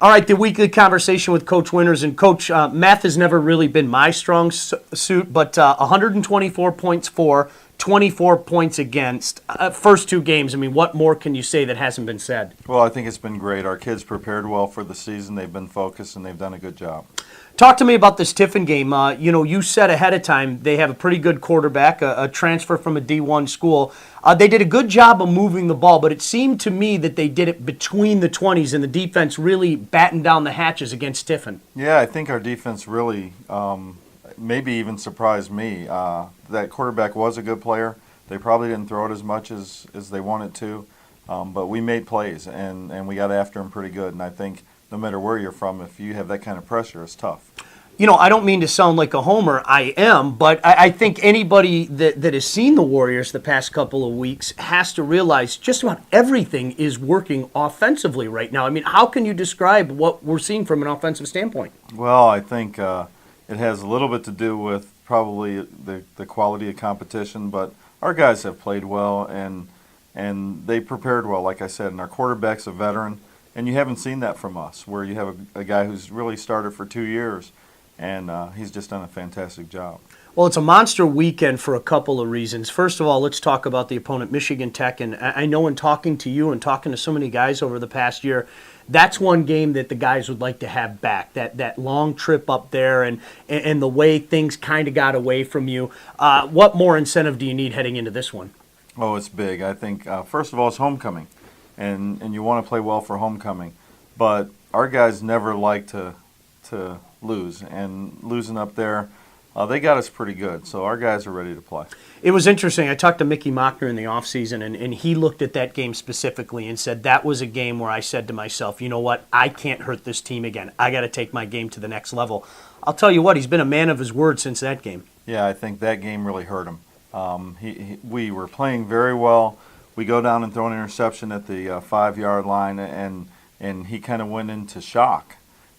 All right, the weekly conversation with Coach Winters. And Coach, math has never really been my strong suit, but 124 points for, 24 points against. First two games, I mean, what more can you say that hasn't been said? Well, I think it's been great. Our kids prepared well for the season. They've been focused, and they've done a good job. Talk to me about this Tiffin game. You said ahead of time they have a pretty good quarterback, a transfer from a D1 school. They did a good job of moving the ball, but it seemed to me that they did it between the 20s, and the defense really battened down the hatches against Tiffin. Yeah, I think our defense really maybe even surprised me. That quarterback was a good player. They probably didn't throw it as much as they wanted to, but we made plays, and we got after him pretty good. And I think no matter where you're from, if you have that kind of pressure, it's tough. I don't mean to sound like a homer. I am, but I think anybody that has seen the Warriors the past couple of weeks has to realize just about everything is working offensively right now. I mean, how can you describe what we're seeing from an offensive standpoint? Well, I think it has a little bit to do with probably the quality of competition, but our guys have played well, and they prepared well, like I said, and our quarterback's a veteran. And you haven't seen that from us, where you have a guy who's really started for 2 years, and he's just done a fantastic job. Well, it's a monster weekend for a couple of reasons. First of all, let's talk about the opponent, Michigan Tech. And I know in talking to you and talking to so many guys over the past year, that's one game that the guys would like to have back, that long trip up there and the way things kind of got away from you. What more incentive do you need heading into this one? Oh, it's big. I think, first of all, it's homecoming. And you want to play well for homecoming. But our guys never like to lose. And losing up there, they got us pretty good. So our guys are ready to play. It was interesting. I talked to Mickey Mockner in the offseason, and he looked at that game specifically and said that was a game where I said to myself, you know what, I can't hurt this team again. I got to take my game to the next level. I'll tell you what, he's been a man of his word since that game. Yeah, I think that game really hurt him. We were playing very well. We go down and throw an interception at the 5-yard line, and he kind of went into shock.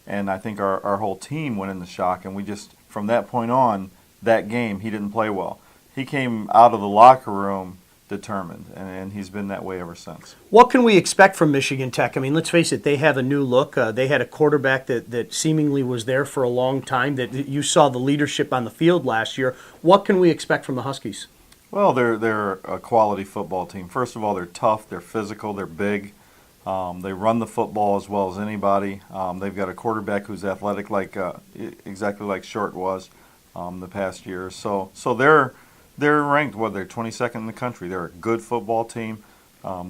And I think our whole team went into shock, and we just, from that point on, that game, he didn't play well. He came out of the locker room determined, and he's been that way ever since. What can we expect from Michigan Tech? I mean, let's face it, they have a new look. They had a quarterback that seemingly was there for a long time, that you saw the leadership on the field last year. What can we expect from the Huskies? Well, they're a quality football team. First of all, they're tough, they're physical, they're big. They run the football as well as anybody. They've got a quarterback who's athletic, exactly like Short was the past years. So they're ranked, they're 22nd in the country. They're a good football team.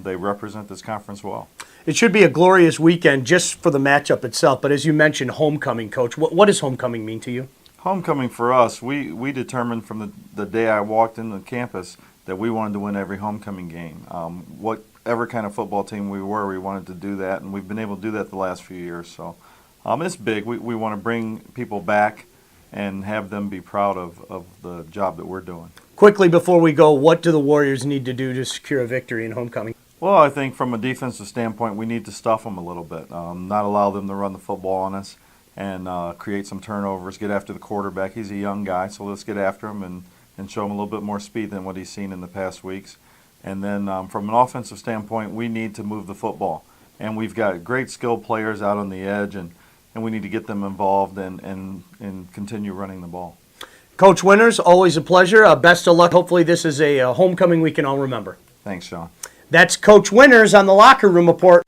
They represent this conference well. It should be a glorious weekend just for the matchup itself. But as you mentioned, homecoming, Coach. What does homecoming mean to you? Homecoming for us, we determined from the day I walked into the campus that we wanted to win every homecoming game. Whatever kind of football team we were, we wanted to do that, and we've been able to do that the last few years. So it's big. We want to bring people back and have them be proud of the job that we're doing. Quickly before we go, what do the Warriors need to do to secure a victory in homecoming? Well, I think from a defensive standpoint, we need to stuff them a little bit, not allow them to run the football on us, and create some turnovers, get after the quarterback. He's a young guy, so let's get after him and show him a little bit more speed than what he's seen in the past weeks. And then from an offensive standpoint, we need to move the football. And we've got great skilled players out on the edge, and we need to get them involved and continue running the ball. Coach Winters, always a pleasure. Best of luck. Hopefully this is a homecoming we can all remember. Thanks, Sean. That's Coach Winters on the Locker Room Report.